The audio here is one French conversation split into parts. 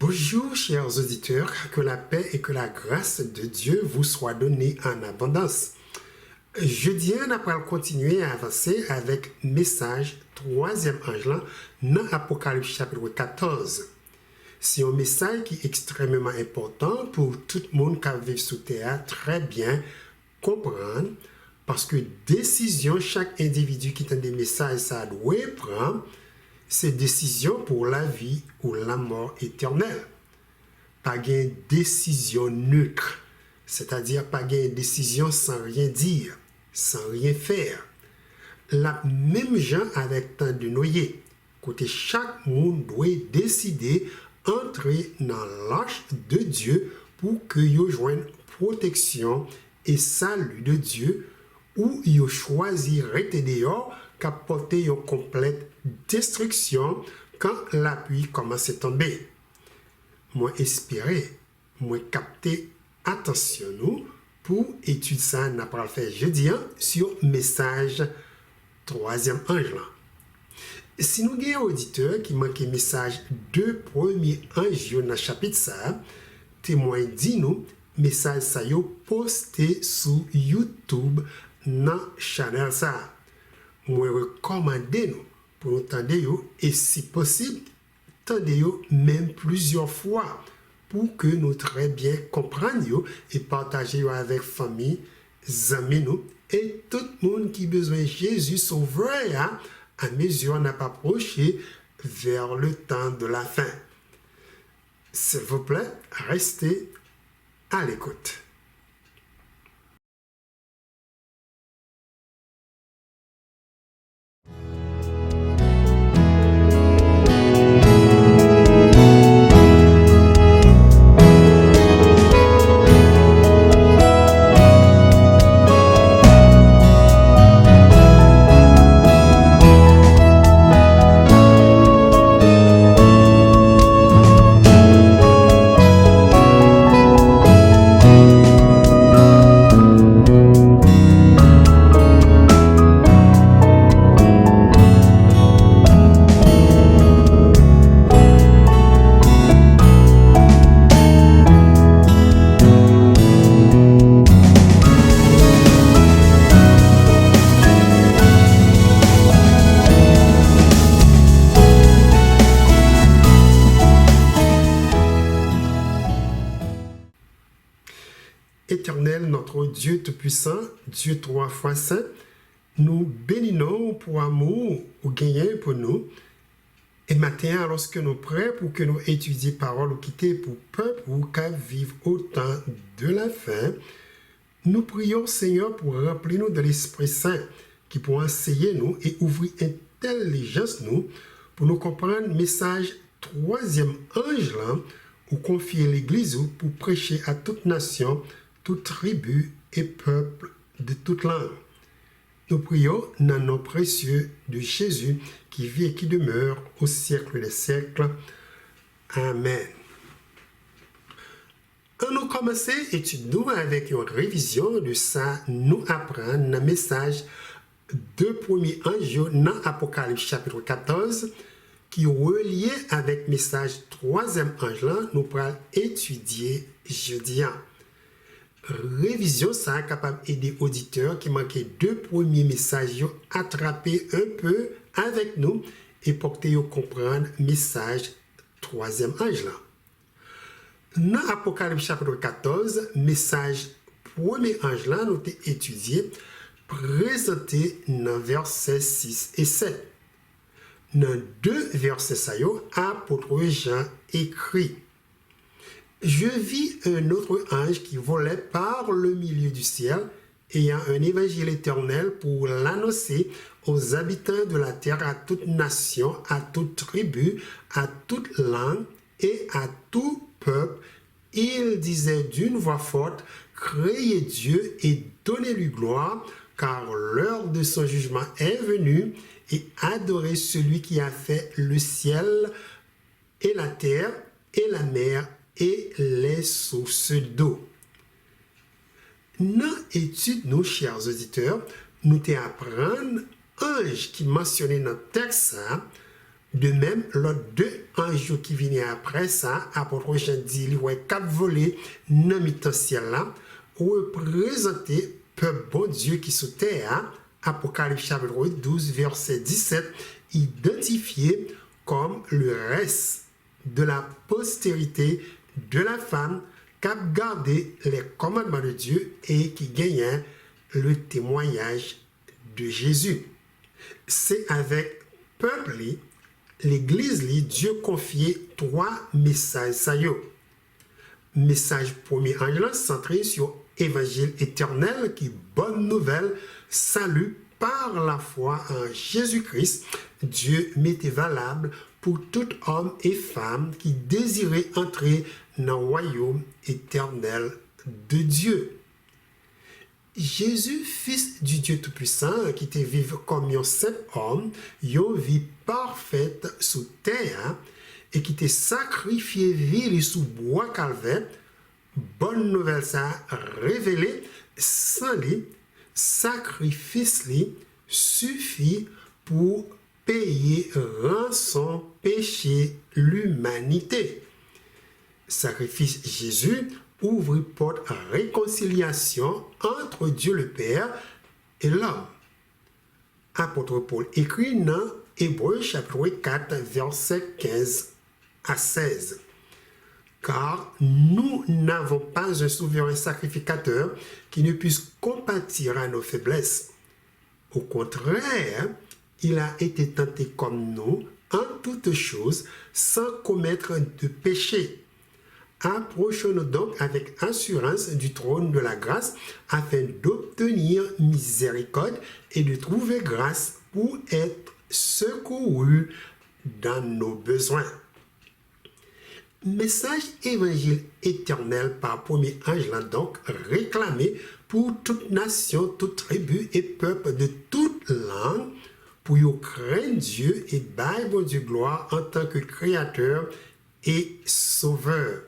Bonjour chers auditeurs, que la paix et que la grâce de Dieu vous soient données en abondance. Jeudi, on va continuer à avancer avec message troisième ange dans Apocalypse chapitre 14. C'est un message qui est extrêmement important pour tout le monde qui vit sous terre, très bien comprendre, parce que décision, chaque individu qui a des messages, ça doit prendre, c'est décision pour la vie ou la mort éternelle. Pas de décision neutre, c'est-à-dire pas de décision sans rien dire, sans rien faire. La même gens avec tant de noyer, côté chaque monde doit décider entrer dans l'arche de Dieu pour que yo joigne protection et salut de Dieu, ou yo choisi rester dehors qu'à porter une complète destruction quand la pluie commence à tomber. Moi espérer, moi capter attention nous pour étudier ça n'a pas fait jeudi sur message troisième ange là. Si nous avons un auditeur qui manque message deux premiers anges dans le chapitre ça, témoin dit nous message ça yo posté sur YouTube dans channel ça. Moi recommander nous pour nous tendre et si possible tendez même plusieurs fois pour que nous très bien comprenions et partager avec famille, amis nous et tout le monde qui a besoin de Jésus sauveur à mesure n'a pas approché vers le temps de la fin. S'il vous plaît, restez à l'écoute. Éternel, notre Dieu Tout-Puissant, Dieu trois fois saint, nous bénissons pour amour ou gagner pour nous. Et maintenant, lorsque nous prêts pour que nous étudions parole ou quitter pour peuple ou qu'à vivre au temps de la fin, nous prions Seigneur pour remplir nous de l'Esprit Saint qui pourra enseigner nous et ouvrir intelligence nous pour nous comprendre le message troisième ange là ou confier l'Église pour prêcher à toute nation, toute tribu et peuple de toute langue. Nous prions dans le nom précieux de Jésus qui vit et qui demeure au siècle des siècles. Amen. On a commencé l'étude avec une révision de ça, nous apprendre le message de premier ange dans Apocalypse chapitre 14 qui est relié avec le message troisième ange là, nous pourrons étudier jeudi. Révision, ça est capable d'aider auditeurs qui manquaient deux premiers messages à attraper un peu avec nous et porter à comprendre le message troisième ange là. Dans Apocalypse chapitre 14, message premier ange là, nous avons étudié, présenté dans versets 6 et 7. Dans deux versets, ça y est, apôtre Jean écrit. Je vis un autre ange qui volait par le milieu du ciel, ayant un évangile éternel pour l'annoncer aux habitants de la terre, à toute nation, à toute tribu, à toute langue et à tout peuple. Il disait d'une voix forte, créez Dieu et donnez-lui gloire, car l'heure de son jugement est venue, et adorez celui qui a fait le ciel et la terre et la mer et les sources d'eau. Dans l'étude, nos chers auditeurs, nous t'apprendre ange qui mentionnait dans le texte De même, l'autre deux anges qui venaient après ça, apôtre Jean dit, il y a quatre volets dans le ciel là, représenter peuple bon Dieu qui sous terre, Apocalypse chapitre 12, verset 17, identifié comme le reste de la postérité de la femme qui a gardé les commandements de Dieu et qui gagnait le témoignage de Jésus. C'est avec peuple, l'Église, Dieu confiait trois messages. Message premier ange centré sur évangile éternel qui bonne nouvelle, salut par la foi en Jésus-Christ. Dieu mettait valable pour tout homme et femme qui désirait entrer dans le royaume éternel de Dieu. Jésus, fils du Dieu Tout-Puissant, qui était vivre comme un saint homme, une vie parfaite sous terre, et qui était sacrifié vie sous bois calvaire, bonne nouvelle ça révélé, sans lui, sacrifice lui suffit pour payer rançon péché l'humanité. Sacrifice Jésus ouvre porte à réconciliation entre Dieu le Père et l'homme. Apôtre Paul écrit dans Hébreux chapitre 4, verset 15 à 16. Car nous n'avons pas un souverain sacrificateur qui ne puisse compatir à nos faiblesses. Au contraire, il a été tenté comme nous en toutes choses sans commettre de péché. Approchons-nous donc avec assurance du trône de la grâce afin d'obtenir miséricorde et de trouver grâce pour être secouru dans nos besoins. Message évangile éternel par premier ange là donc réclamé pour toute nation, toute tribu et peuple de toute langue pour y craindre Dieu et bailler bon Dieu gloire en tant que créateur et sauveur.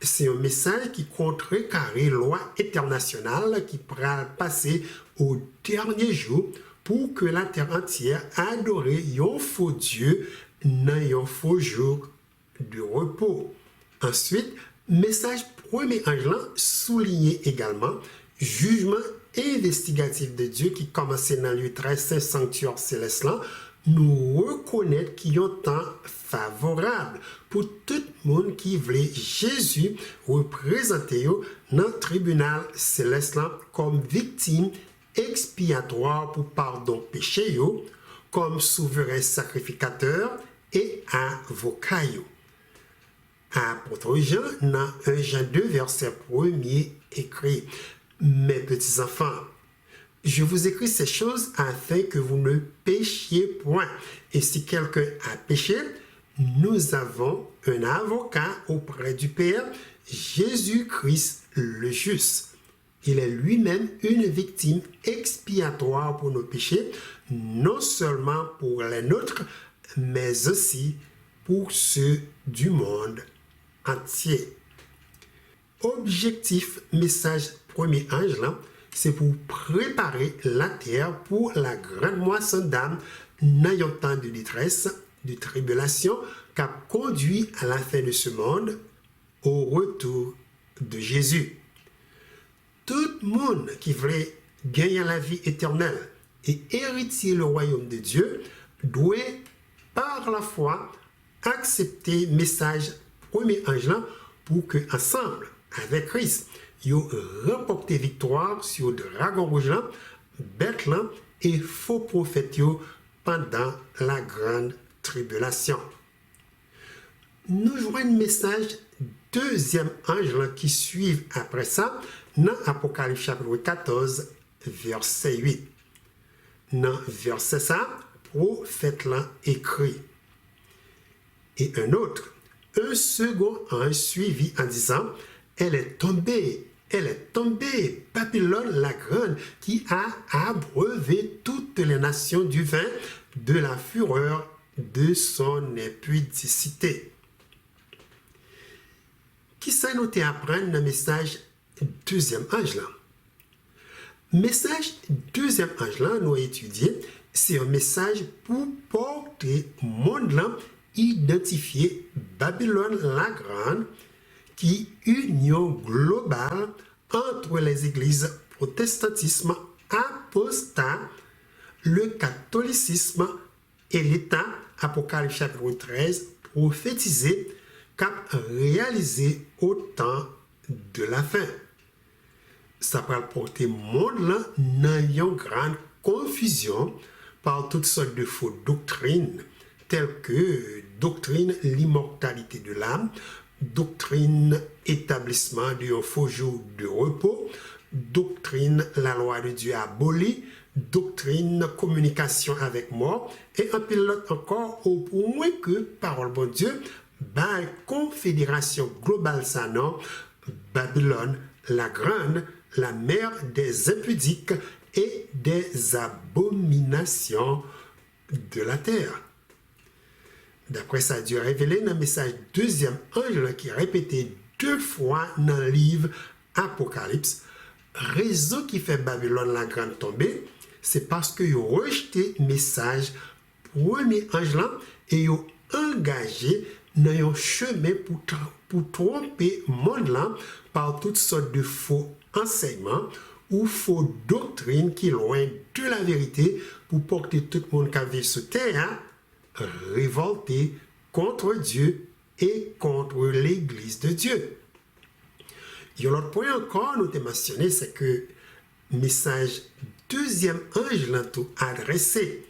C'est un message qui contrecarre loi internationale qui pourra passer au dernier jour pour que la terre entière adore un faux Dieu dans un faux jour de repos. Ensuite, message premier ange souligné également jugement investigatif de Dieu qui commençait dans le très saint sanctuaire céleste là, nous reconnaître qu'il y a un temps favorable pour tout le monde qui voulait Jésus représenter dans le tribunal céleste là, comme victime expiatoire pour pardon péché, comme souverain sacrificateur et avocat. Apôtre Jean, dans 1 Jean 2, verset 1er, écrit « Mes petits enfants, je vous écris ces choses afin que vous ne péchiez point. Et si quelqu'un a péché, nous avons un avocat auprès du Père, Jésus-Christ le juste. Il est lui-même une victime expiatoire pour nos péchés, non seulement pour les nôtres, mais aussi pour ceux du monde entier. Objectif message premier ange là, c'est pour préparer la terre pour la grande moisson d'âmes n'ayant temps de détresse, de tribulation, qui a conduit à la fin de ce monde, au retour de Jésus. Tout le monde qui voulait gagner la vie éternelle et hériter le royaume de Dieu doit, par la foi, accepter le message premier ange là pour que, ensemble, avec Christ, yo remporté victoire sur le dragon rouge là, bête là et faux prophètes pendant la grande tribulation. Nous jouons un message deuxième ange là, qui suit après ça dans Apocalypse chapitre 14 verset 8. Dans verset ça, prophète là écrit. Et un autre, un second ange suivi en disant elle est tombée, Babylone la grande, qui a abreuvé toutes les nations du vin de la fureur de son impudicité. Qui ça nous apprendre dans le message deuxième ange là? Message deuxième ange là, nous étudié, c'est un message pour porter monde là, identifier Babylone la Grande, qui union globale entre les églises protestantisme apostat, le catholicisme et l'État, Apocalypse chapitre 13, prophétisé, cap réalisé au temps de la fin. Ça va porter monde là dans une grande confusion par toutes sortes de fausses doctrines, telles que doctrine l'immortalité de l'âme, doctrine établissement d'un faux jour de repos, doctrine la loi de Dieu abolie, doctrine communication avec mort, et un pilote encore au moins que parole bon Dieu, confédération globale ça non, Babylone la Grande, la mère des impudiques et des abominations de la terre. D'après ça, Dieu a révélé dans le message deuxième ange qui est répété 2 fois dans le livre Apocalypse. Raison qui fait Babylone la Grande tomber, c'est parce qu'ils ont rejeté le message premier ange là et ils ont engagé dans un chemin pour tromper le monde là par toutes sortes de faux enseignements ou faux doctrines qui loin de la vérité pour porter tout le monde qui vit sur terre révolté contre Dieu et contre l'Église de Dieu. Et l'autre point encore, nous avons mentionné, c'est que le message deuxième ange l'a tout adressé,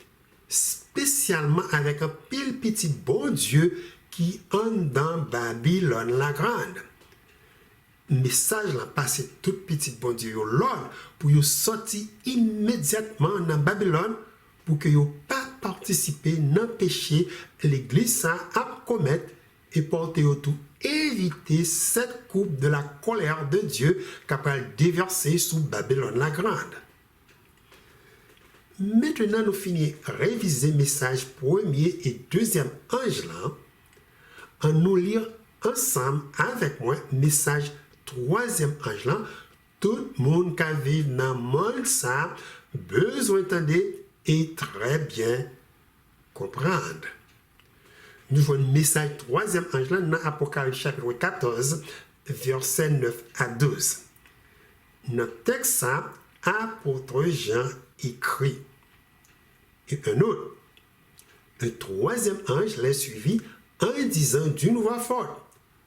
spécialement avec un pile petit bon Dieu qui en dans Babylone la Grande. Le message l'a passé tout petit bon Dieu l'ordre pour y sortir immédiatement dans Babylone pour que vous pas participer dans péché l'église à commettre et porter autour éviter cette coupe de la colère de Dieu capable de déverser sous Babylone la Grande. Maintenant, nous finissons réviser message premier et deuxième ange là en nous lire ensemble avec moi message troisième ange là. Tout le monde qui vit dans le monde ça besoin d'entendre et très bien comprendre. Nous voyons le message troisième ange là dans Apocalypse chapitre 14, versets 9 à 12. Notre texte ça, apôtre Jean écrit. Et un autre, un troisième ange l'a suivi en disant d'une voix forte,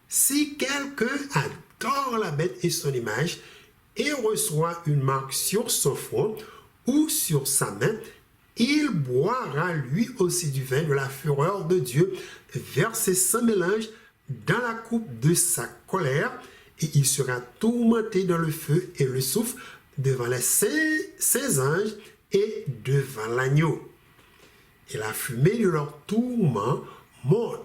si quelqu'un adore la bête et son image et reçoit une marque sur son front ou sur sa main, il boira lui aussi du vin de la fureur de Dieu, versé sans mélange dans la coupe de sa colère, et il sera tourmenté dans le feu et le soufre devant les saints anges et devant l'agneau. Et la fumée de leur tourment monte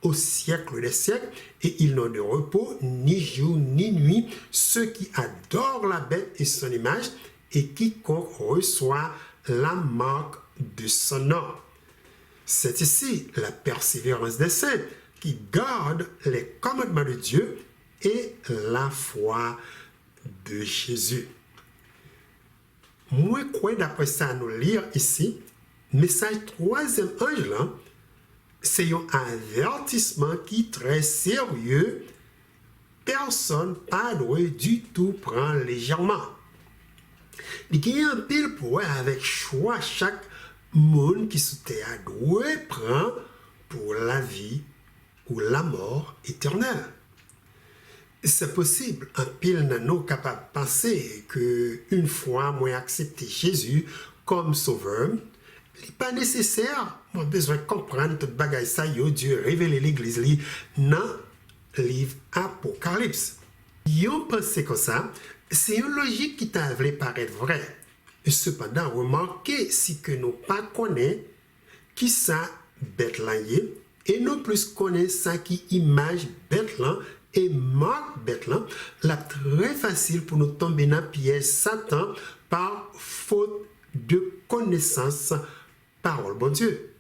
au siècle des siècles, et ils n'ont de repos ni jour ni nuit, ceux qui adorent la bête et son image, et quiconque reçoit la marque de son nom. C'est ici la persévérance des saints qui gardent les commandements de Dieu et la foi de Jésus. Moi, quoi d'après ça, nous lire ici, message troisième ange là, c'est un avertissement qui est très sérieux. Personne pas doit du tout prendre légèrement. Il y a un pile pour avec choix chaque monde qui se terre doit prendre pour la vie ou la mort éternelle. C'est possible, un pile n'a pas capable de penser que une fois moi accepté Jésus comme sauveur, il n'est pas nécessaire, moi besoin de comprendre toute bagaille ça, Dieu révélé l'église dans le livre Apocalypse. Yon pensé comme ça, c'est une logique qui t'a voulu paraître vraie. Cependant, remarquez si que nous pas connaissons qui ça bête là et non plus connaissons ça qui image bête là et marque bête là, la très facile pour nous tomber dans le piège Satan par faute de connaissance parole bon Dieu.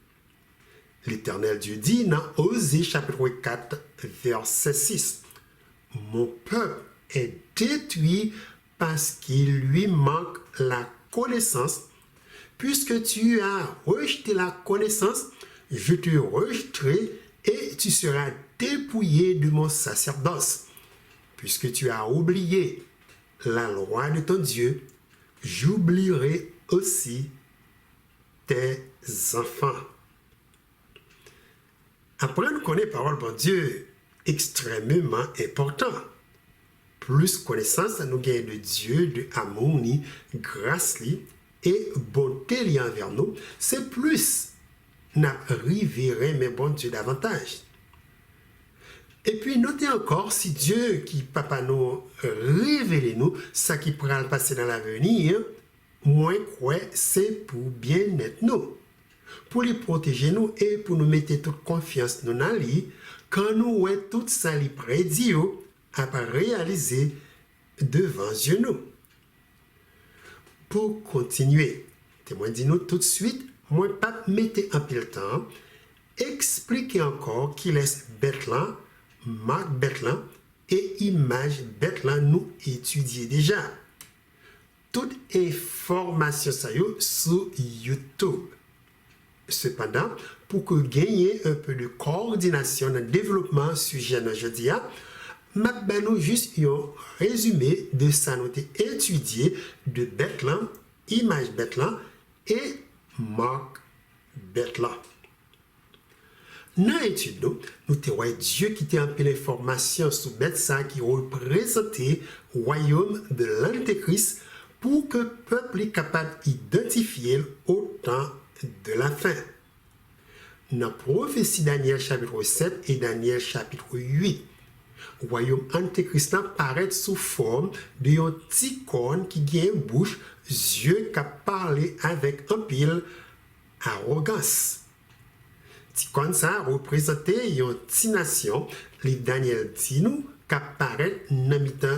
L'Éternel Dieu dit dans Osée chapitre 4 verset 6, mon peuple est détruit parce qu'il lui manque la connaissance, puisque tu as rejeté la connaissance, je te rejetterai et tu seras dépouillé de mon sacerdoce. Puisque tu as oublié la loi de ton Dieu, j'oublierai aussi tes enfants. Apprendre à connaître la parole de Dieu est extrêmement important. Plus connaissance nous gagne de Dieu, de amour, grâce et bonté envers nous, c'est plus nous arriverons mais bon Dieu davantage. Et puis notez encore, si Dieu qui papa nous révèle nous, ça qui pourra le passer dans l'avenir, moins quoi c'est pour bien-être nous. Pour les protéger nous et pour nous mettre toute confiance dans lui, quand nous voyons tout ça li prédit à réaliser devant Dieu nous. Pour continuer, témoin dit nous tout de suite, moi pas mettre en pile temps, expliquer encore qui laisse Bethléem, marque Bethléem et image Bethléem nous étudier déjà. Toute information ça sur YouTube. Cependant, pour que gagner un peu de coordination dans le développement sujet aujourd'hui, je vais juste un résumé de ça nous étudié de Bethléem, image Bethléem et marque Bethléem. Dans l'étude, nous avons Dieu qui t'a appelé l'information sur Bethléem qui représentait le royaume de l'Antéchrist pour que le peuple soit capable d'identifier au temps de la fin. Dans la prophétie Daniel chapitre 7 et Daniel chapitre 8, le royaume antéchrist apparaît sous forme d'un petit corne qui a une bouche, yeux qui parlent avec un pile arrogance. Petit corne ça représentait une petite nation, les Daniel dit nous, qui apparaît dans la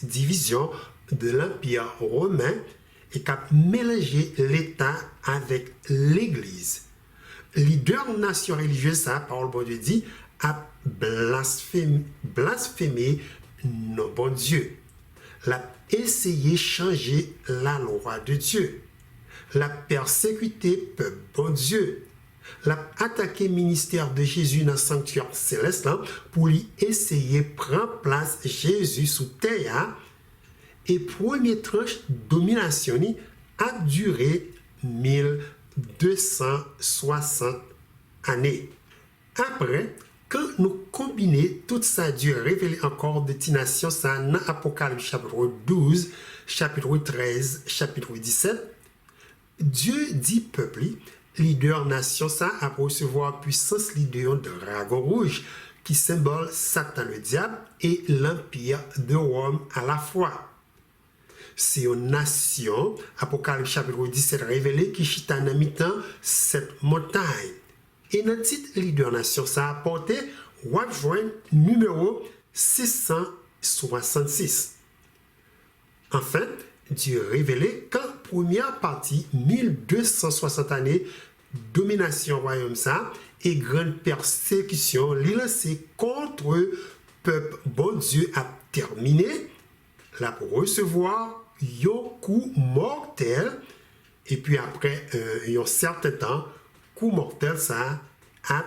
division de l'Empire romain et qui a mélangé l'État avec l'Église. Leader nation religieuse, ça, parole bon Dieu dit, a blasphémé nos bon Dieu. L'a essayé de changer la loi de Dieu. L'a persécuté peuple bon Dieu. L'a attaqué le ministère de Jésus dans le sanctuaire céleste pour lui essayer de prendre place Jésus sous terre. Et première tranche domination a duré 1260 années. Après, quand nous combinons tout ça, Dieu révèle encore de tes nations, ça dans Apocalypse chapitre 12, chapitre 13, chapitre 17, Dieu dit peuple, leader nation, ça a recevoir puissance leader de dragon rouge, qui symbole Satan le diable et l'empire de Rome à la fois. C'est une nation, Apocalypse chapitre 17 révélé, qui chita dans mi-temps cette montagne. Et notre titre leader nation, ça a apporté Watchpoint numéro 666. Enfin, Dieu révélé qu'en première partie, 1260 années, domination royaume ça et grande persécution, lancée contre le peuple bon Dieu a terminé, là pour recevoir un coup mortel, et puis après un certain temps, coup mortel ça a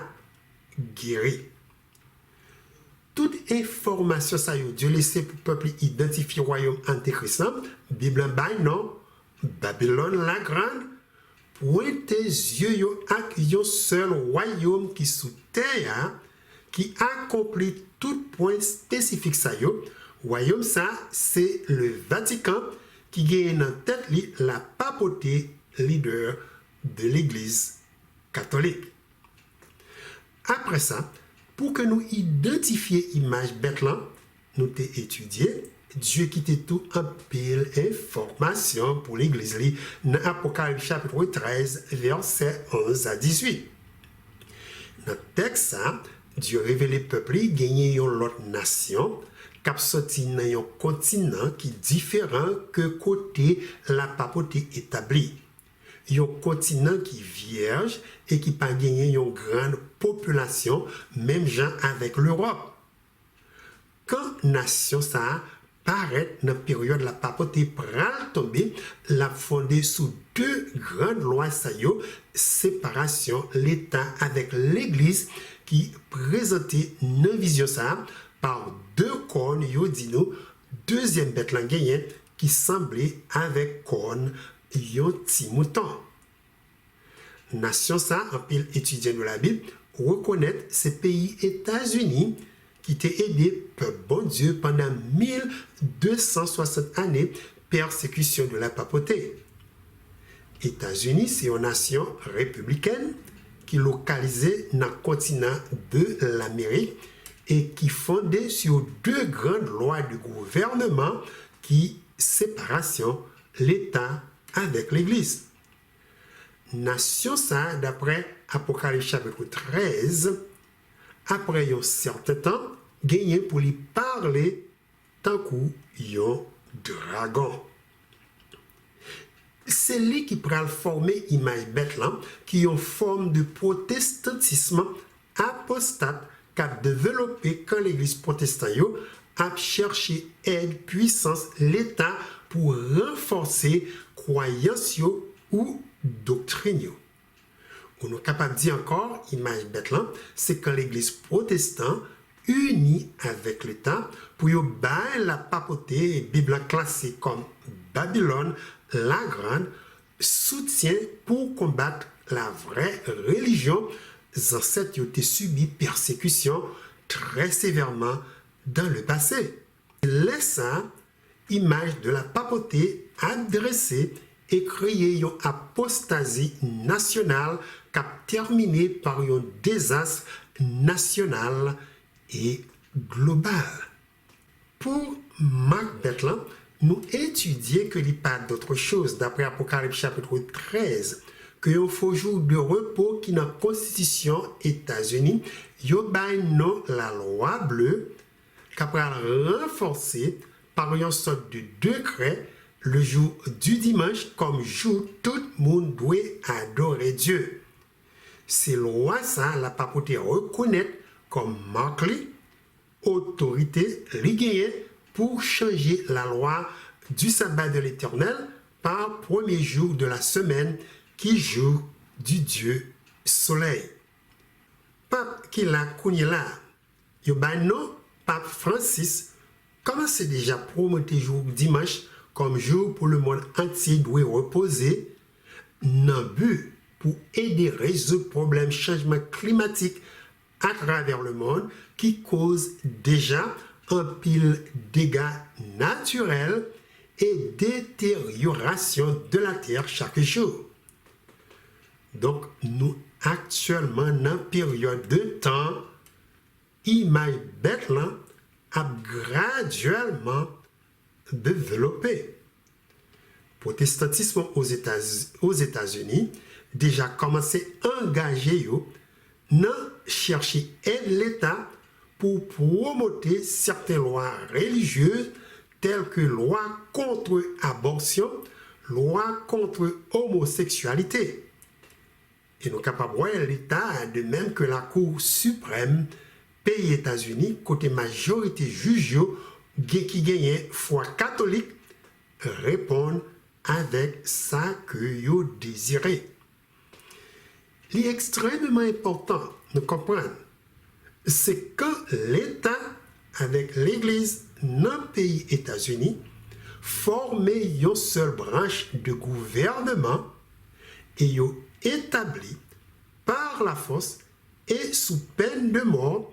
guéri. Toute information ça Dieu laissé pour le peuple identifier le royaume antéchrist, Bible bail non, Babylone la grande, pointe yeux avec un seul royaume qui sous terre, qui accomplit tout point spécifique ça royaume ça c'est le Vatican qui gagne en tête la papauté leader de l'église catholique. Après ça, pour que nous identifions l'image Bethléem, nous t'ai étudié Dieu qui était tout en pile information pour l'église dans Apocalypse chapitre 13 verset 11 à 18. Dans le texte, Dieu révèle le peuple gagner une autre nation qui sorti dans un continent qui est différent que côté la papauté établie. Un continent qui est vierge et qui pas gagné une grande population, même gens avec l'Europe. Quand nation ça paraître dans la période de la papauté pral tomber, la fondée sous deux grandes lois séparation l'État avec l'Église qui présentait une vision ça par deux cornes yo dino deuxième bête la gagné qui semblait avec corne yon ti mouton. Nation ça en pile étudiant de la Bible reconnaître ces pays États-Unis qui t'est aidé par bon Dieu pendant 1260 années persécution de la papauté. États-Unis, c'est une nation républicaine qui est localisée dans le continent de l'Amérique et qui est fondée sur deux grandes lois de gouvernement qui séparation l'État avec l'Église. Nation ça, d'après Apocalypse chapitre 13, après un certain temps, gagné pour lui parler tant qu'un dragon. C'est lui qui pral former image bête là, qui ont forme de protestantisme apostate qu'a développé quand l'église protestante a cherché aide, puissance, l'État pour renforcer croyance ou doctrine. On est capable de dire encore, image bête là, c'est quand l'église protestante unie avec l'État pour y bailler la papauté et Bible classée comme Babylone la Grande soutient pour combattre la vraie religion. Les ancêtres ont subi persécution très sévèrement dans le passé. Laisse image de la papauté adressée et créer une apostasie nationale qui a terminé par un désastre national et global. Pour Marc Betlan, nous étudions que il n'y a pas d'autre chose, d'après Apocalypse chapitre 13, que un faux jour de repos qui dans la Constitution États-Unis, yo bay non la loi bleue, qui a renforcé par une sorte de décret le jour du dimanche comme jour tout le monde doit adorer Dieu. C'est loi ça, la papauté reconnaît comme marque autorité liée pour changer la loi du sabbat de l'Éternel par premier jour de la semaine qui joue du Dieu soleil. Pape qui l'a connu là, non, Pape Francis commence déjà à promouvoir jour dimanche comme jour pour le monde entier doit reposer, non but pour aider à résoudre le problème changement climatique à travers le monde qui cause déjà un pile dégâts naturels et détérioration de la terre chaque jour. Donc, nous actuellement dans une période de temps, image bête là a graduellement développé. Protestantisme aux États-Unis déjà commencé à engager dans chercher aide l'État pour promouvoir certaines lois religieuses telles que loi contre l'abortion, loi contre l'homosexualité. Et nous sommes capables de voir l'État de même que la Cour suprême pays États-Unis, côté majorité juge qui gagne foi catholique, répondent avec ça que vous désirez. Il est extrêmement important de comprendre, c'est quand l'État avec l'Église dans le pays États-Unis formé une seule branche de gouvernement et yo établi par la force et sous peine de mort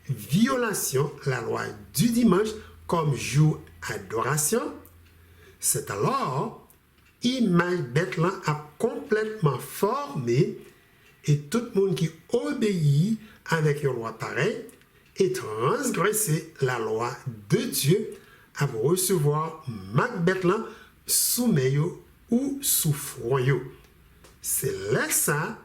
violation la loi du dimanche comme jour adoration. C'est alors image bête là a complètement formé et tout le monde qui obéit avec une loi pareille et transgresser la loi de Dieu à recevoir Macbeth là sous maillot ou sous froyo. C'est là ça,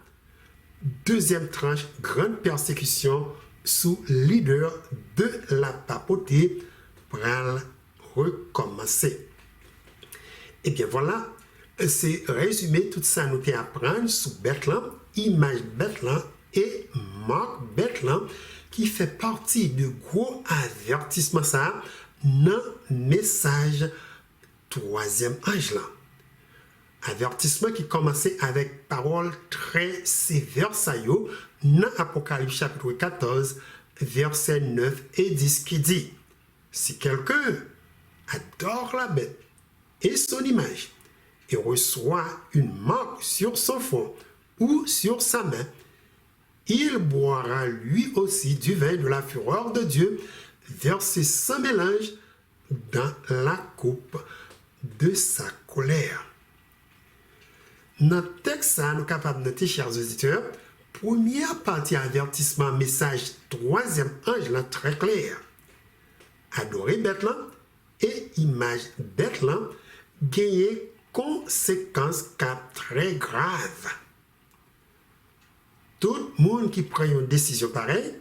deuxième tranche, grande persécution sous leader de la papauté pour recommencer. Et bien voilà, c'est résumé tout ça nous t'y apprendre sous Bethlehem, image Bethlehem et Marc Bethlehem qui fait partie de gros avertissements ça dans le message troisième ange là. Avertissement qui commençait avec parole très sévère ça yo, dans Apocalypse chapitre 14, versets 9 et 10 qui dit, si quelqu'un adore la bête et son image et reçoit une marque sur son front ou sur sa main, il boira lui aussi du vin de la fureur de Dieu, versé sans mélange dans la coupe de sa colère. Dans le texte, nous sommes capables de noter, chers auditeurs, première partie avertissement, message, troisième ange, là, très clair. Adorer bête là et image bête là, gagner conséquences très graves. Tout le monde qui prend une décision pareille,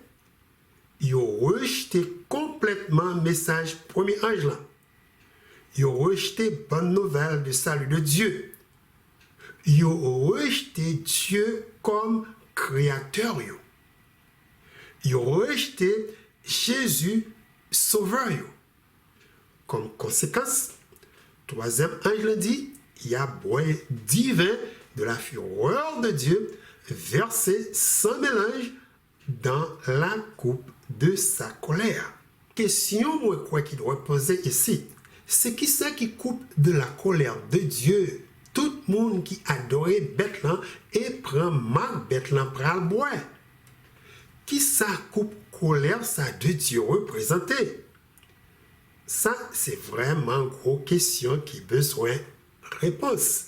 il a rejeté complètement le message premier ange là. Il a rejeté bonne nouvelle de salut de Dieu. Il a rejeté Dieu comme créateur. Il a rejeté Jésus sauveur. Comme conséquence, troisième ange le dit, il y a boire divin de la fureur de Dieu versé sans mélange dans la coupe de sa colère. Question moi quoi qu'il doit poser ici, c'est qui ça qui coupe de la colère de Dieu? Tout le monde qui adorait bête là et prend ma bête là pour le boire. Qui ça coupe colère ça de Dieu représenté? Ça, c'est vraiment une grosse question qui a besoin de réponse.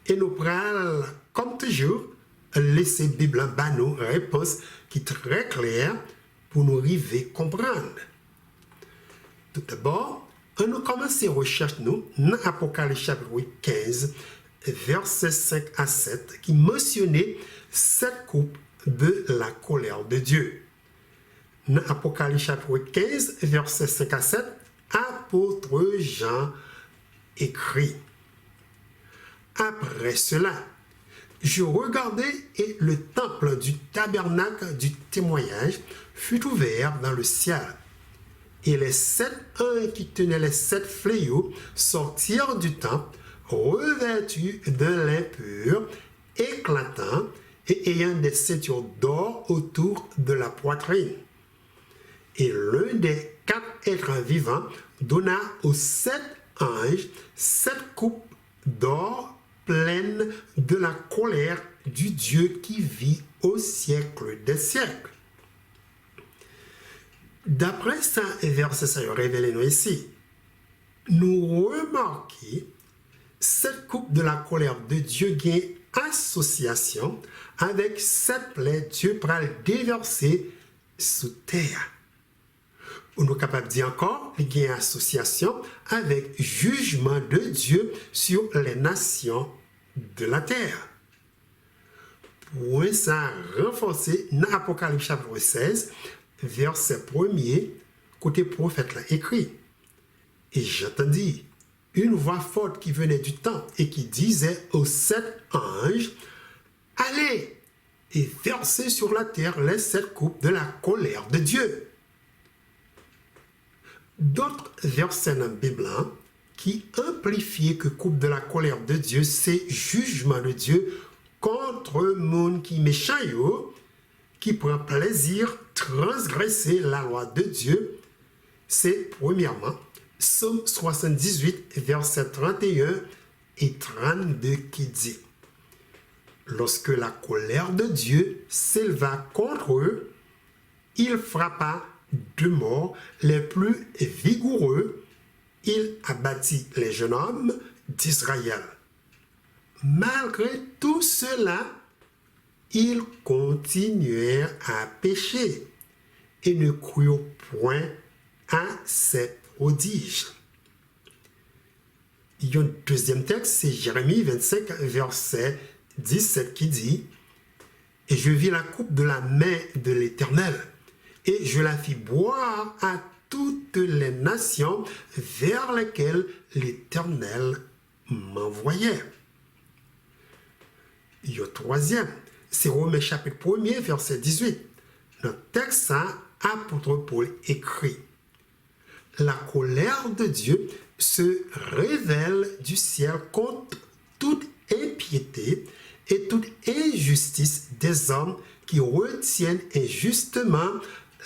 Et nous prenons, comme toujours, laisser la Bible en nous une réponse qui est très claire pour nous arriver à comprendre. Tout d'abord, on commence les recherches nous dans Apocalypse chapitre 15, versets 5 à 7, qui mentionnait cette coupe de la colère de Dieu. Dans Apocalypse chapitre 15, versets 5 à 7, apôtre Jean écrit. Après cela, je regardai et le temple du tabernacle du témoignage fut ouvert dans le ciel. Et les 7 anges qui tenaient les 7 fléaux sortirent du temple, revêtus d'un lin pur, éclatant et ayant des ceintures d'or autour de la poitrine. Et l'un des 4 êtres vivants donna aux 7 anges 7 coupes d'or pleines de la colère du Dieu qui vit au siècle des siècles. D'après ça, verset ça révélé nous ici, nous remarquons cette coupe de la colère de Dieu gagne association avec cette plaie Dieu pour le déverser sous terre. On est capable de dire encore, il y a une association avec jugement de Dieu sur les nations de la terre. Pour ça, renforcer dans Apocalypse chapitre 16, verset 1er, côté prophète là écrit. Et j'entendis une voix forte qui venait du temple et qui disait aux 7 anges, allez et versez sur la terre les 7 coupes de la colère de Dieu. D'autres versets dans la Bible qui amplifient que coupe de la colère de Dieu, c'est jugement de Dieu contre le monde qui est méchant, qui prend plaisir transgresser la loi de Dieu. C'est premièrement Psaume 78, versets 31 et 32 qui dit « Lorsque la colère de Dieu s'éleva contre eux, il frappa de mort les plus vigoureux, il abattit les jeunes hommes d'Israël. Malgré tout cela, ils continuèrent à pécher et ne crurent point à ses prodiges. » Il y a un deuxième texte, c'est Jérémie 25, verset 17 qui dit « Et je vis la coupe de la main de l'Éternel, et je la fis boire à toutes les nations vers lesquelles l'Éternel m'envoyait. » Il y a un troisième, c'est Romains chapitre 1er, verset 18. Dans le texte, apôtre Paul écrit « la colère de Dieu se révèle du ciel contre toute impiété et toute injustice des hommes qui retiennent injustement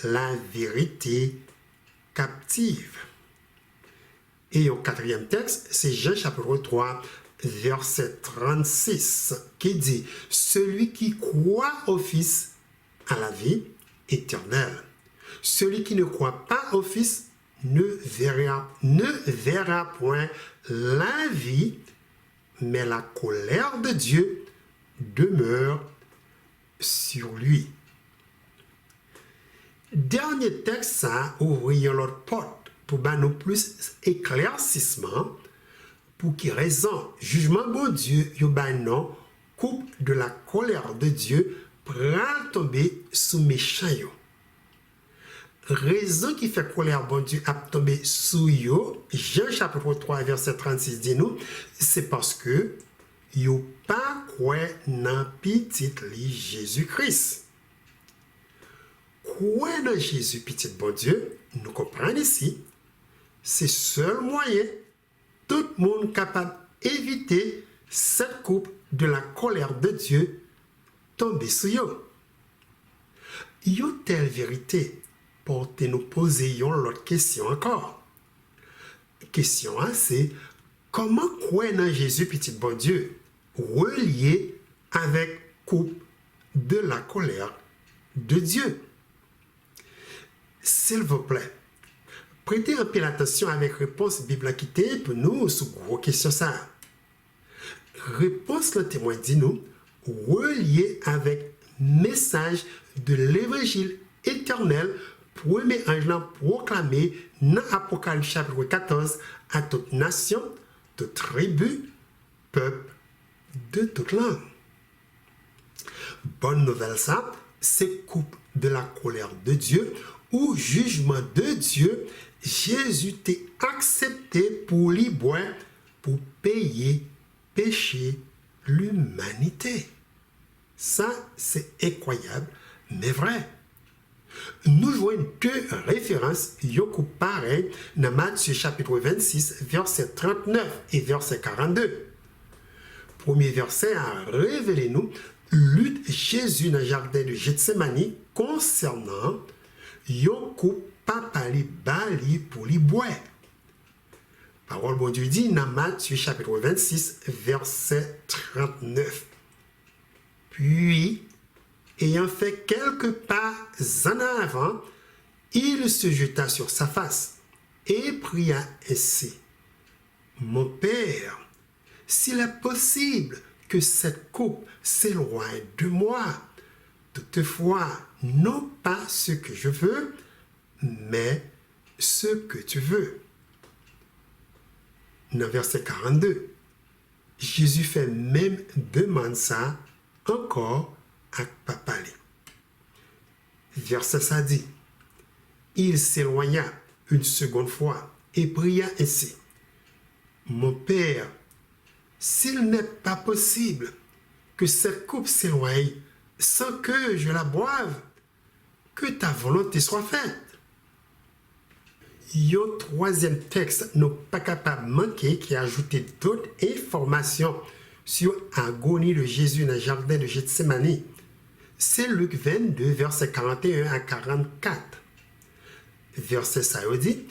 la vérité captive. Et au quatrième texte, c'est Jean chapitre 3, verset 36, qui dit « Celui qui croit au Fils a la vie éternelle. Celui qui ne croit pas au Fils ne verra point la vie, mais la colère de Dieu demeure sur lui. » Dernier texte, ça ouvre l'autre porte pour nous plus éclaircissement. Pour qui raison? Jugement bon Dieu, non, coupe de la colère de Dieu, pral tomber sous méchant yo. Raison qui fait colère bon Dieu a tombé sous yo, Jean chapitre 3 verset 36 dit nous, c'est parce que yo pas croit dans petit li Jésus-Christ. Croire dans Jésus petit bon Dieu, nous comprenons ici, c'est seul moyen tout le monde capable d'éviter cette coupe de la colère de Dieu tomber sur yo. Yo telle vérité pour nous poser l'autre question encore. Question c'est comment croire dans Jésus petit bon Dieu relié avec coupe de la colère de Dieu. S'il vous plaît, prêtez un peu l'attention avec réponse biblique pour nous sur gros question ça. Réponse le témoin dit nous relié avec message de l'évangile éternel premier ange proclamé dans Apocalypse chapitre 14 à toute nation, toute tribu, peuple, de toute langue. Bonne nouvelle ça, c'est coupe de la colère de Dieu ou jugement de Dieu, Jésus t'a accepté pour lui boire, pour payer péché l'humanité. Ça, c'est incroyable, mais vrai. Nous jouons deux références, yoko pareil, dans Matthieu chapitre 26, verset 39 et verset 42. Premier verset a révélé nous lutte Jésus dans le jardin de Gethsémani concernant yoko papa li bali pour li boire. Parole bon Dieu dit dans Matthieu chapitre 26, verset 39. Puis, ayant fait quelques pas en avant, il se jeta sur sa face et pria ainsi. Mon Père, s'il est possible que cette coupe s'éloigne de moi, toutefois, non pas ce que je veux, mais ce que tu veux. Dans verset 42, Jésus fait même demande ça encore à papa. Verset ça dit, il s'éloigna une seconde fois et pria ainsi. Mon Père, s'il n'est pas possible que cette coupe s'éloigne sans que je la boive, que ta volonté soit faite. Yo troisième texte n'est pas capable de manquer qui a ajouté d'autres informations sur l'agonie de Jésus dans le jardin de Gethsémani. C'est Luc 22, verset 41 à 44. Verset ça dit,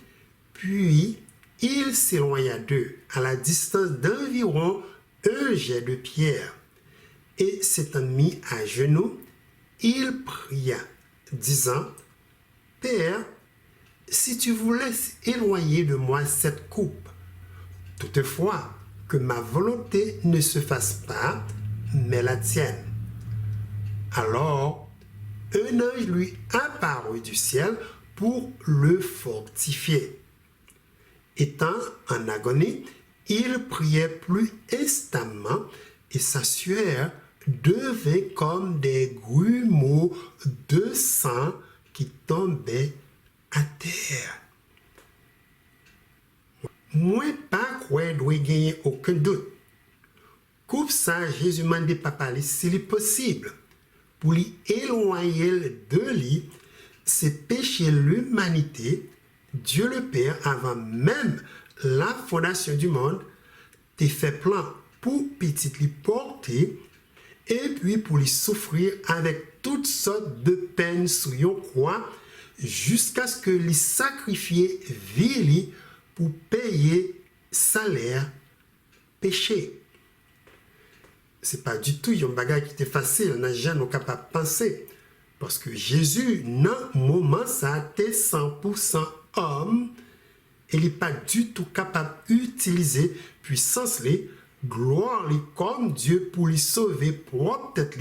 puis il s'éloigna d'eux à la distance d'environ un jet de pierre. Et s'étant mis à genoux, il pria, disant, Père, si tu voulais éloigner de moi cette coupe, toutefois que ma volonté ne se fasse pas, mais la tienne. Alors, un ange lui apparut du ciel pour le fortifier. Étant en agonie, il priait plus instamment et sa sueur devait comme des grumeaux de sang qui tombaient à terre. Moi, pas quoi doit gagner aucun doute. Coupe ça, Jésus m'a dit papa, s'il est possible, pour lui éloigner de lui, c'est pécher l'humanité, Dieu le Père, avant même la fondation du monde, t'a fait plan pour petit lui porter et puis pour lui souffrir avec toutes sortes de peines sur une croix jusqu'à ce que lui sacrifier vie pour payer salaire péché. C'est pas du tout un bagage qui était facile, n'a jamais capable de penser. Parce que Jésus, dans ce moment, ça était 100% homme. Et il n'est pas du tout capable d'utiliser puissance, gloire comme Dieu pour lui sauver propre tête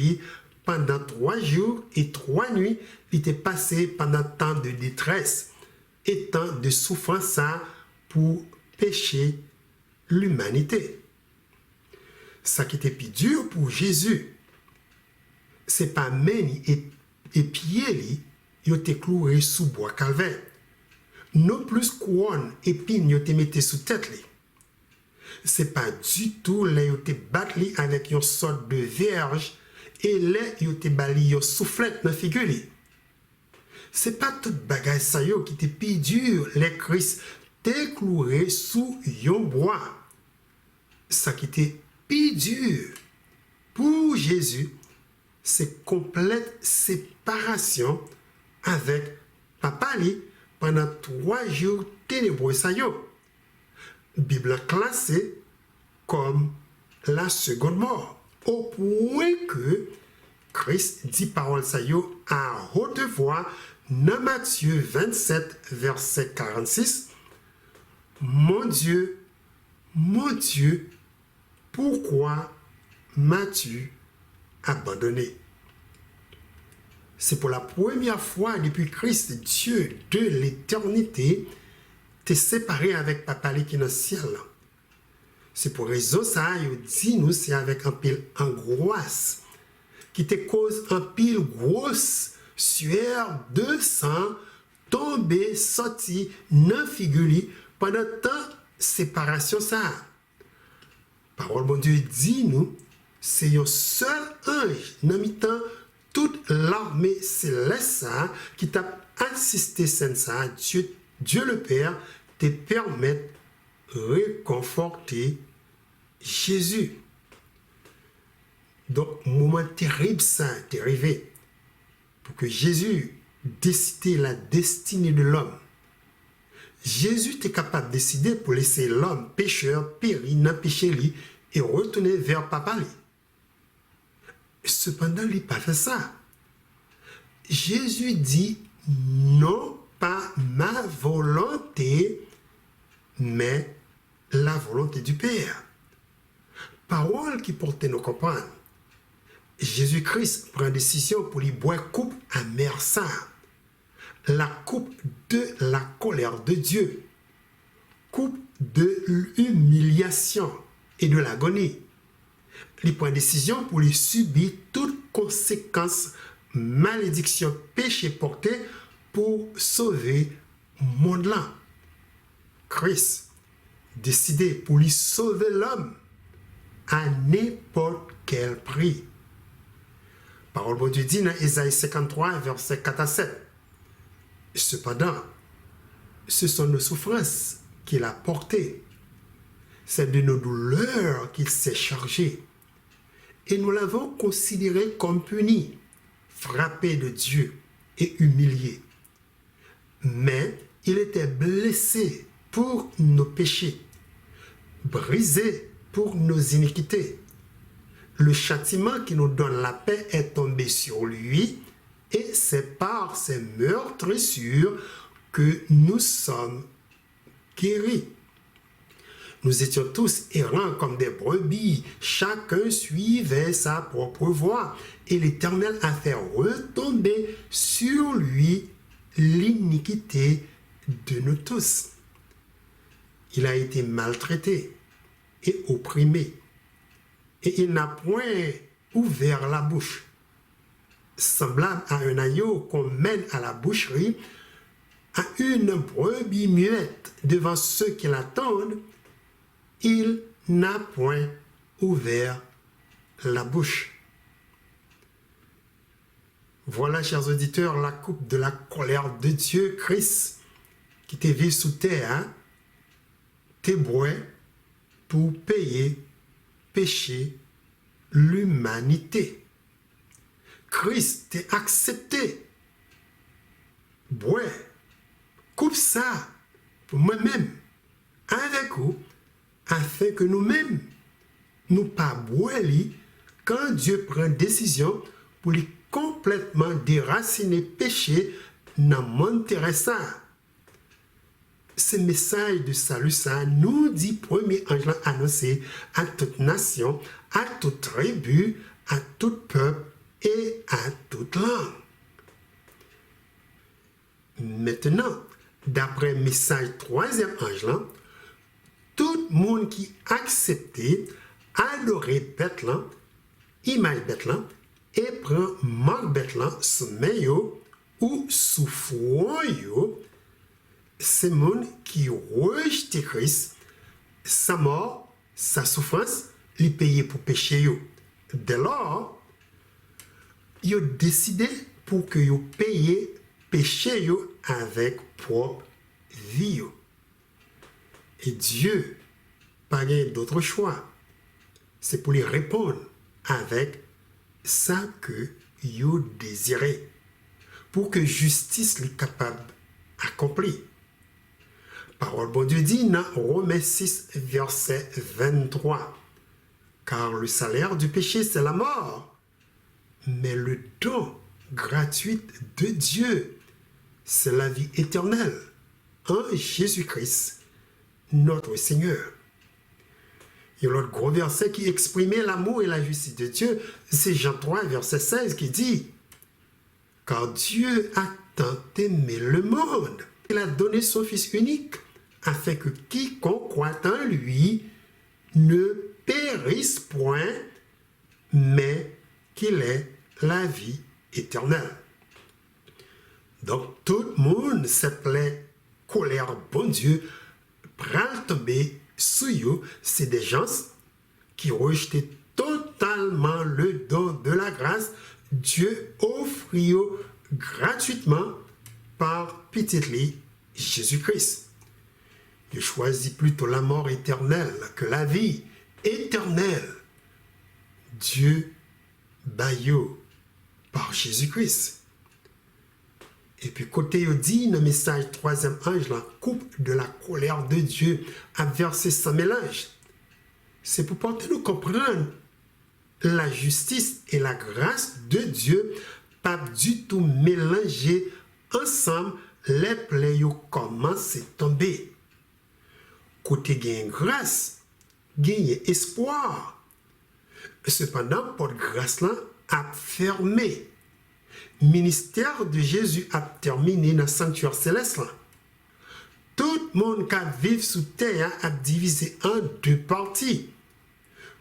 pendant 3 jours et 3 nuits. Il était passé pendant tant de détresse et tant de souffrance pour pécher l'humanité. Ça qui était plus dur pour Jésus, c'est pas Méni et pieds ils ont été cloués sous bois calvaire. Non plus couronne et pine ils ont été mis sous tête. C'est pas du tout là ils ont été battus avec une sorte de verge et là ils ont été bali une soufflette dans figure. C'est pas tout bagage ça yo qui était plus dur, les Christ t'es cloué sous un bois. Ça qui était plus dur pour Jésus, c'est complète séparation avec papa pendant 3 jours ténébreux ça yo. Bible classée comme la seconde mort, au point que Christ dit parole ça yo à haute voix dans Matthieu 27 verset 46. Mon Dieu, pourquoi m'as-tu abandonné? C'est pour la première fois depuis Christ, Dieu de l'éternité, t'es séparé avec papa qui est dans le ciel. C'est pour raison ça, il dit nous, c'est avec un pile angoisse qui te cause un pile grosse sueur de sang tombé, sorti, non figuré pendant tant séparation ça. Parole bon Dieu dit nous, c'est un seul ange dans mi-temps toute l'armée céleste qui t'a assisté ça, Dieu le Père te permet de réconforter Jésus. Donc, moment terrible ça est arrivé pour que Jésus décide la destinée de l'homme. Jésus est capable de décider pour laisser l'homme pécheur périr dans le péché et retourner vers papa. Cependant, il n'a pas fait ça. Jésus dit non pas ma volonté, mais la volonté du Père. Parole qui portait nous comprendre. Jésus-Christ prend décision pour lui boire coupe amère ça. La coupe de la colère de Dieu. Coupe de l'humiliation et de l'agonie. Il prend décision pour lui subir toutes conséquences, malédiction, péché porté pour sauver le monde là. Christ décidé pour lui sauver l'homme à n'importe quel prix. Parole de Dieu dit dans Ésaïe 53, verset 4 à 7. Cependant, ce sont nos souffrances qu'il a portées. C'est de nos douleurs qu'il s'est chargé. Et nous l'avons considéré comme puni, frappé de Dieu et humilié. Mais il était blessé pour nos péchés, brisé pour nos iniquités. Le châtiment qui nous donne la paix est tombé sur lui, et c'est par ses meurtrissures que nous sommes guéris. Nous étions tous errants comme des brebis, chacun suivait sa propre voie, et l'Éternel a fait retomber sur lui l'iniquité de nous tous. Il a été maltraité et opprimé, et il n'a point ouvert la bouche. Semblable à un agneau qu'on mène à la boucherie, à une brebis muette devant ceux qui l'attendent, il n'a point ouvert la bouche. Voilà, chers auditeurs, la coupe de la colère de Dieu, Christ, qui te vivent sous terre, te bois pour payer péché l'humanité. Christ t'a accepté. Bois, coupe ça pour moi-même, avec vous, afin que nous-mêmes, nous pas boire quand Dieu prend décision pour lui complètement déraciner péché dans le monde terrestre. Ce message de salut, ça nous dit premier ange annoncé à toute nation, à toute tribu, à tout peuple et à toute langue. Maintenant, d'après le message troisième ange, tout le monde qui acceptait adorer Bethléem, image Bethléem, et prend marque Bethléem sous maillot ou sous fouet, c'est le monde qui rejette Christ, sa mort, sa souffrance, les payer pour péché. Dès lors, ils ont décidé pour que vous payiez péché avec propre vie. Et Dieu n'a pas d'autre choix. C'est pour les répondre avec ça que vous désirez. Pour que justice soit capable d'accomplir. Parole bon Dieu dit dans Romains 6, verset 23. Car le salaire du péché, c'est la mort. Mais le don gratuit de Dieu, c'est la vie éternelle en Jésus-Christ, notre Seigneur. Et l'autre gros verset qui exprimait l'amour et la justice de Dieu, c'est Jean 3, verset 16 qui dit « Car Dieu a tant aimé le monde, il a donné son Fils unique, afin que quiconque croit en lui ne périsse point, mais qu'il ait la vie éternelle. » Donc, tout le monde s'appelait colère, bon Dieu, pral tomber sous eux. C'est des gens qui rejetaient totalement le don de la grâce. Dieu offre gratuitement par petit Jésus-Christ. Il choisit plutôt la mort éternelle que la vie éternelle. Dieu baillot par Jésus-Christ. Et puis, côté il dit, dans le message troisième ange, la coupe de la colère de Dieu a versé sans mélange. C'est pour porter nous comprendre la justice et la grâce de Dieu, pas du tout mélanger ensemble, les plaies commencent à tomber. Côté gain grâce, gain espoir. Cependant, pour grâce là a fermé. Ministère de Jésus a terminé dans le sanctuaire céleste. Tout le monde qui vit sous terre a divisé en deux parties.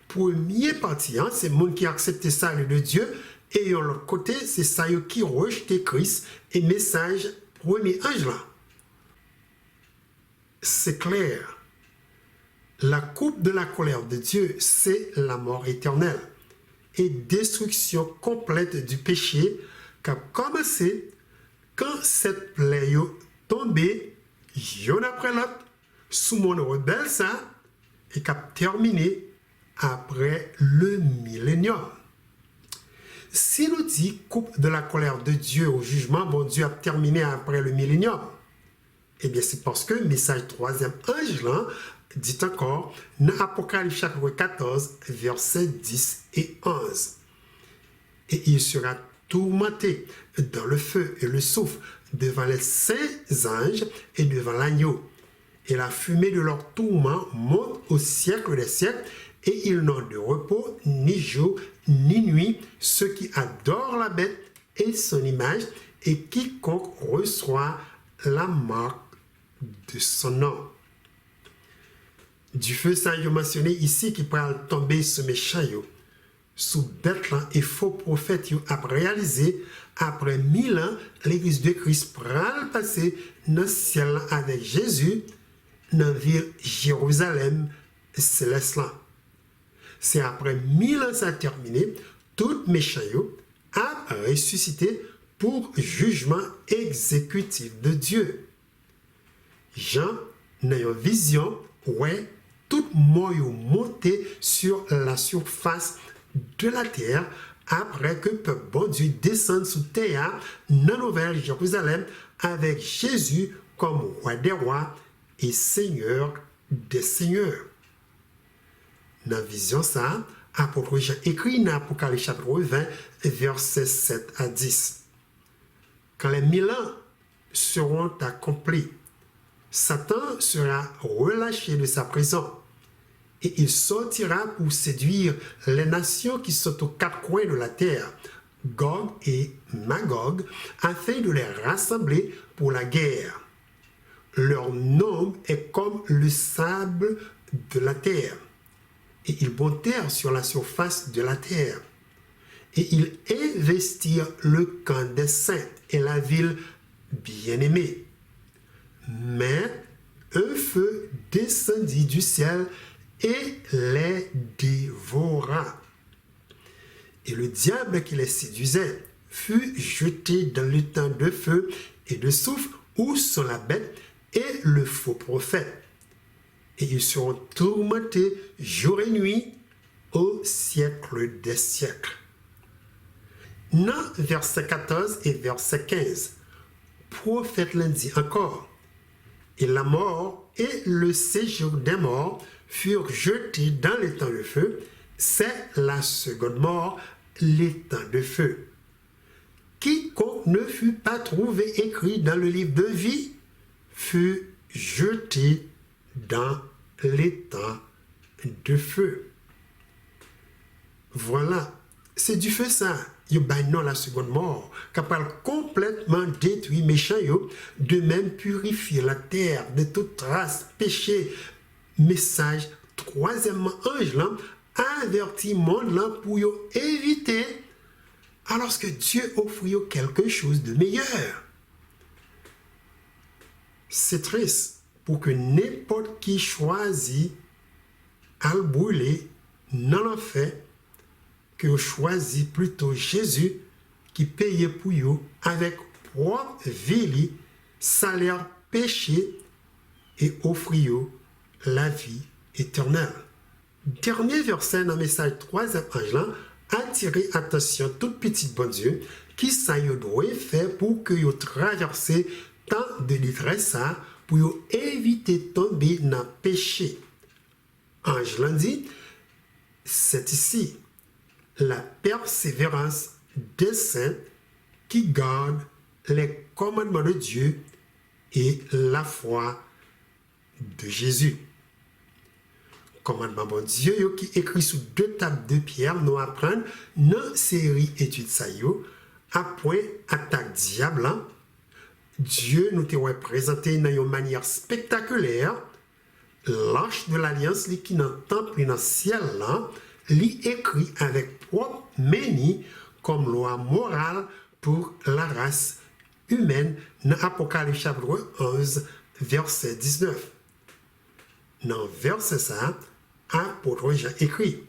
Première partie, c'est le monde qui a accepté ça de Dieu, et de l'autre côté, c'est ça qui rejette Christ et message premier ange là. C'est clair. La coupe de la colère de Dieu, c'est la mort éternelle et destruction complète du péché qui a commencé quand cette plaie tombée, y'en après l'autre, sous mon rebelle ça, et qui a terminé après le millénium. Si nous dit coupe de la colère de Dieu au jugement, bon Dieu a terminé après le millénium, eh bien c'est parce que le message troisième ange là, dit encore dans Apocalypse chapitre 14, versets 10 et 11. Et il sera tourmenté dans le feu et le soufre devant les saints anges et devant l'agneau. Et la fumée de leur tourment monte au siècle des siècles, et ils n'ont de repos ni jour ni nuit, ceux qui adorent la bête et son image, et quiconque reçoit la marque de son nom. Du feu, ça y est mentionné ici qui pourra tomber sur mes chaillots. Sous Bethléem et faux prophètes a réalisé, après 1000 ans, l'église de Christ pourra passer dans le ciel avec Jésus, dans la ville Jérusalem céleste. C'est après 1000 ans ça a terminé, tout mes chaillots a ressuscité pour jugement exécutif de Dieu. Jean, dans une vision, ouais, tout le monde est monté sur la surface de la terre après que le peuple bon Dieu descende sous terre dans la Nouvelle Jérusalem avec Jésus comme roi des rois et seigneur des seigneurs. Dans la vision, ça, apôtre Jean écrit dans Apocalypse chapitre 20, versets 7 à 10. Quand les 1000 ans seront accomplis, Satan sera relâché de sa prison et il sortira pour séduire les nations qui sont aux quatre coins de la terre, Gog et Magog, afin de les rassembler pour la guerre. Leur nombre est comme le sable de la terre, et ils montèrent sur la surface de la terre, et ils investirent le camp des saints et la ville bien-aimée. Mais un feu descendit du ciel et les dévora. Et le diable qui les séduisait fut jeté dans le temps de feu et de soufre où sont la bête et le faux prophète. Et ils seront tourmentés jour et nuit au siècle des siècles. Dans verset 14 et verset 15, prophète l'a dit encore, et la mort et le séjour des morts furent jetés dans les temps de feu, c'est la seconde mort, les temps de feu. Quiconque ne fut pas trouvé écrit dans le livre de vie fut jeté dans les temps de feu. Voilà, c'est du feu ça. Yo non la seconde mort, capable complètement détruire méchant yo, de même purifier la terre de toute trace, péché. Message, troisièmement, ange là, avertit monde là pour yo éviter, alors que Dieu offre yo quelque chose de meilleur. C'est triste pour que n'importe qui choisit à le brûler dans l'enfer, que vous choisissez plutôt Jésus qui payait pour vous avec propre vie, salaire péché et offre vous la vie éternelle. Dernier verset dans le message 3e ange attirer attention toute petite bon Dieu qui ça vous doit faire pour que vous traversez tant de détresse pour vous éviter de tomber dans le péché. Ange l'a dit, c'est ici la persévérance des saints qui gardent les commandements de Dieu et la foi de Jésus. Commandement bon Dieu qui écrit sous 2 tables de pierre nous apprendre dans série études ça à point attaque diable. Dieu nous t'a présenté d'une manière spectaculaire l'arche de l'alliance qui dans le temple dans le ciel là, li écrit avec propre meni comme loi morale pour la race humaine dans Apocalypse chapitre 11 verset 19. Dans verset ça, apôtre Jean écrit,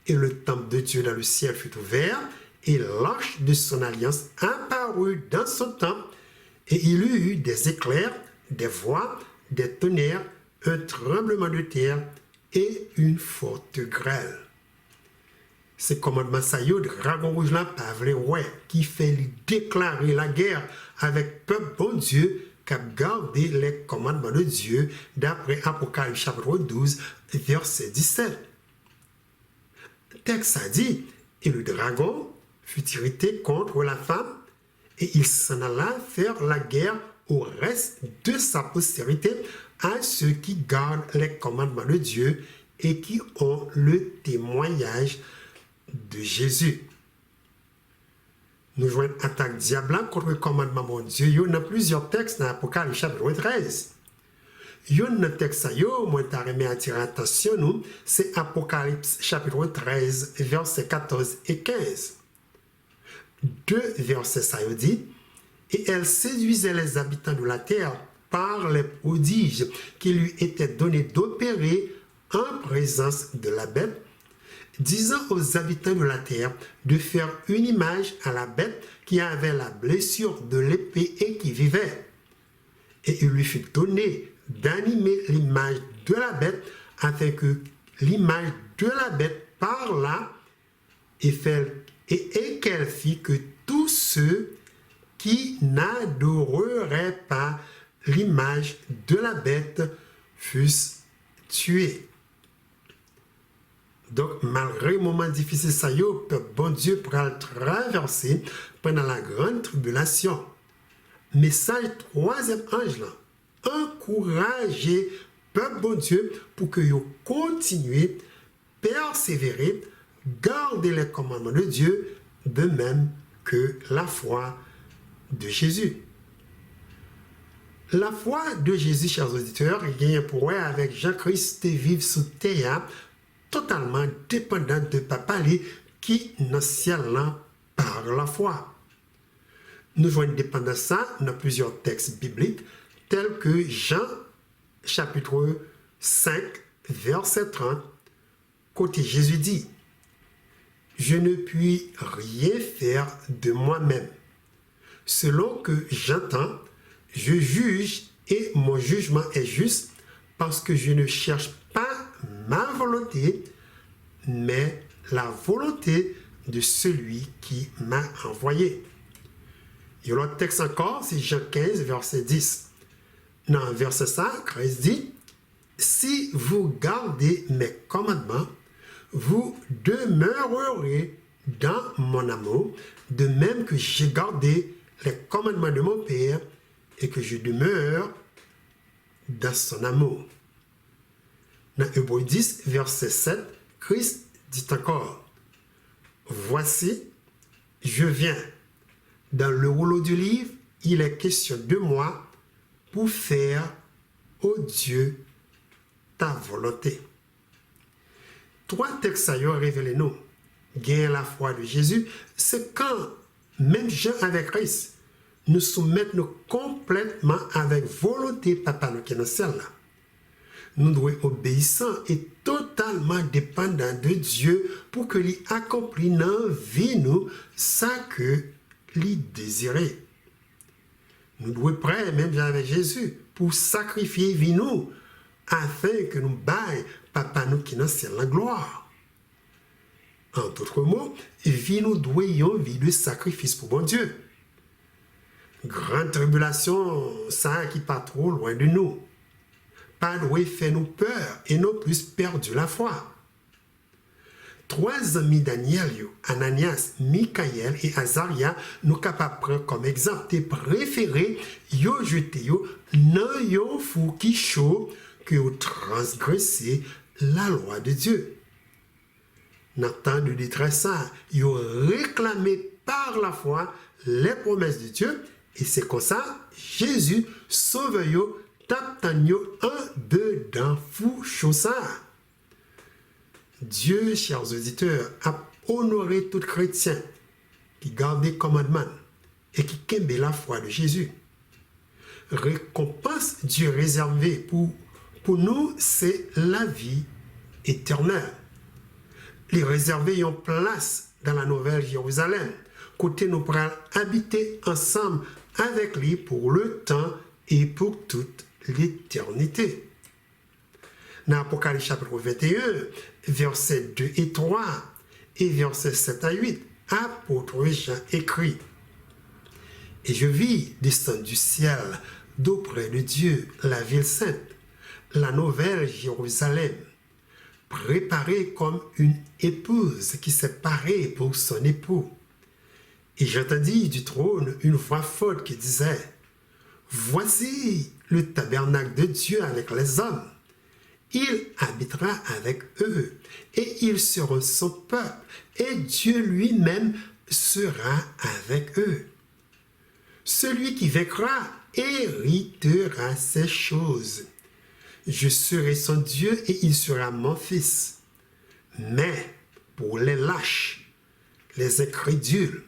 et le temple de Dieu dans le ciel fut ouvert, et l'arche de son alliance apparut dans son temple, et il y eut des éclairs, des voix, des tonnerres, un tremblement de terre et une forte grêle. C'est commandement ça yo dragon rouge là pas vrai ouais qui fait lui déclarer la guerre avec peuple bon Dieu qui a gardé les commandements de Dieu d'après Apocalypse chapitre 12 verset 17. Le texte a dit, et le dragon fut irrité contre la femme et il s'en alla faire la guerre au reste de sa postérité à ceux qui gardent les commandements de Dieu et qui ont le témoignage de Jésus. Nous jouons attaque diable contre le commandement de Dieu. Il y a plusieurs textes dans l'Apocalypse chapitre 13. Il y a un texte, moi, je vais attirer l'attention, c'est Apocalypse chapitre 13, versets 14 et 15. 2 versets, ça dit, et elle séduisait les habitants de la terre par les prodiges qui lui étaient donnés d'opérer en présence de la bête, disant aux habitants de la terre de faire une image à la bête qui avait la blessure de l'épée et qui vivait. Et il lui fut donné d'animer l'image de la bête, afin que l'image de la bête parlât et qu'elle fit que tous ceux qui n'adoreraient pas l'image de la bête fussent tués. Donc, malgré le moment difficile, ça y est, le peuple bon Dieu pourra le traverser pendant la grande tribulation. Message troisième ange là, encourager peuple bon Dieu pour que vous continuez, persévérer, garder les commandements de Dieu, de même que la foi de Jésus. La foi de Jésus, chers auditeurs, gagne pour eux avec Jean-Christ vivre sous terre, totalement dépendant de Papa qui dans le ciel là par la foi. Nous voyons dépendance ça dans plusieurs textes bibliques tels que Jean chapitre 5 verset 30 côté Jésus dit: je ne puis rien faire de moi-même. Selon que j'entends, je juge et mon jugement est juste parce que je ne cherche pas ma volonté, mais la volonté de celui qui m'a envoyé. Il y a l'autre texte encore, c'est Jean 15, verset 10. Dans verset 5, Christ dit: si vous gardez mes commandements, vous demeurerez dans mon amour, de même que j'ai gardé les commandements de mon Père et que je demeure dans son amour. Dans Hébreux 10, verset 7, Christ dit encore: voici, je viens. Dans le rouleau du livre, il est question de moi pour faire, ô Dieu, ta volonté. Trois textes à révélé nous. Gagner la foi de Jésus, c'est quand même Jean avec Christ nous soumettons complètement avec volonté Papa nous qui est dans le ciel là. Nous devons obéissants et totalement dépendants de Dieu pour que lui accomplisse dans la vie nous ça que lui désirait. Nous devons prêts même avec Jésus pour sacrifier vie nous afin que nous baillons Papa nous qui est dans le ciel la gloire. En d'autres mots, vie nous doit une vie de sacrifice pour bon Dieu. Grande tribulation, ça qui pas trop loin de nous. Pas de faire nous peur et non plus perdu la foi. Trois amis Daniel, Ananias, Michael et Azaria, nous capables de prendre comme exemple tes préférés, yo jeté yo dans yon fou qui chaud que vous transgressez la loi de Dieu. Dans le temps de détresse, ils ont réclamé par la foi les promesses de Dieu. Et c'est comme ça, Jésus sauve eux, tape en dedans fou chaussard. Dieu, chers auditeurs, a honoré tout chrétien qui garde les commandements et qui kembe la foi de Jésus. Récompense Dieu réservée pour nous, c'est la vie éternelle. Les réserver une place dans la nouvelle Jérusalem, côté nous pourrons habiter ensemble avec lui pour le temps et pour toute l'éternité. Dans Apocalypse chapitre 21, versets 2 et 3 et versets 7 à 8, apôtre Jean écrit: et je vis descendre du ciel d'auprès de Dieu la ville sainte, la nouvelle Jérusalem, préparée comme une épouse qui s'est parée pour son époux. Et j'entendis du trône une voix forte qui disait: voici le tabernacle de Dieu avec les hommes. Il habitera avec eux, et ils seront son peuple, et Dieu lui-même sera avec eux. Celui qui vaincra héritera ces choses. Je serai son Dieu et il sera mon fils. Mais pour les lâches, les incrédules,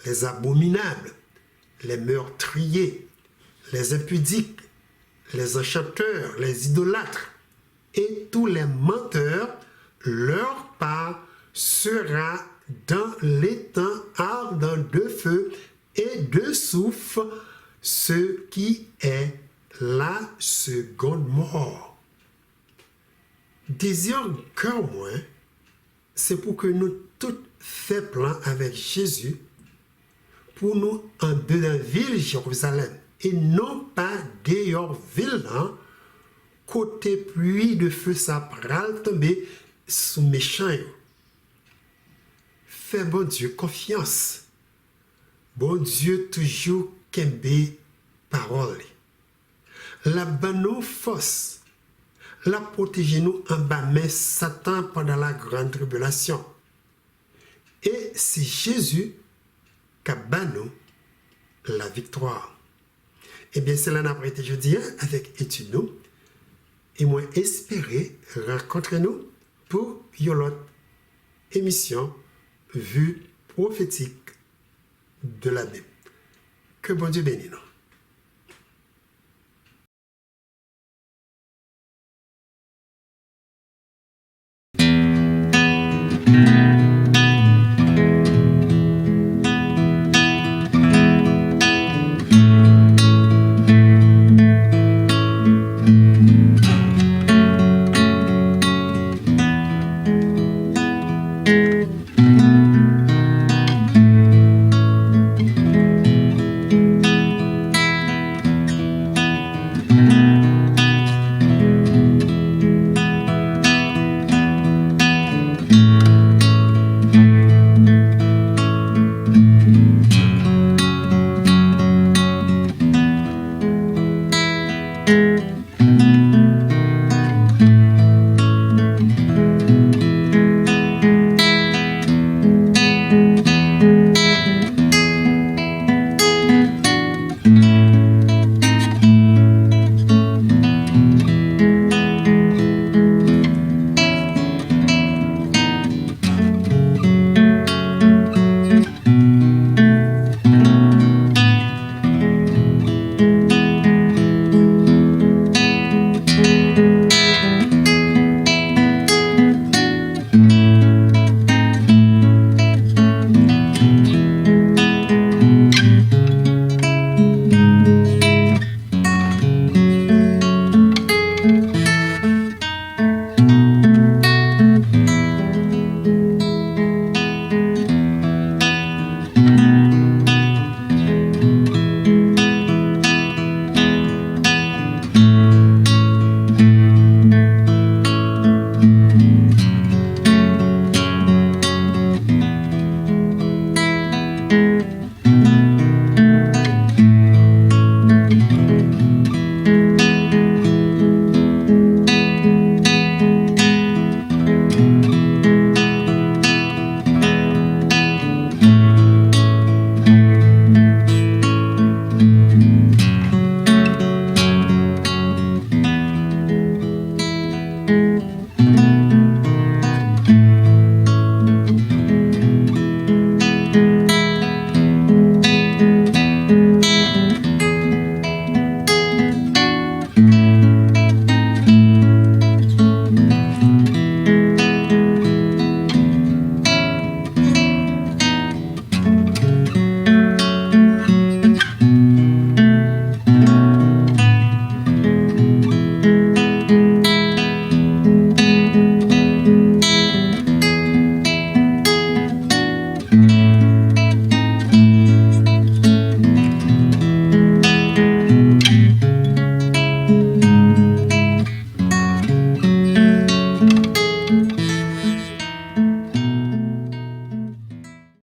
les abominables, les meurtriers, les impudiques, les enchanteurs, les idolâtres et tous les menteurs, leur part sera dans l'étang ardent de feu et de soufre, ce qui est la seconde mort. Désir cœur moi, c'est pour que nous tous fassions plan avec Jésus pour nous en dedans ville Jérusalem et non pas dehors ville hein, côté pluie de feu ça pral tomber sous méchant. Fais bon Dieu confiance. Bon Dieu toujours kembe parole. La banou force. La protéger nous en bas mais Satan pendant la grande tribulation. Et c'est Jésus qui a banou la victoire. Eh bien, cela n'a pas été jeudi avec étude nous. Et moi, espérer rencontrer nous pour une autre émission vue prophétique de la Bible. Que bon Dieu bénisse nous.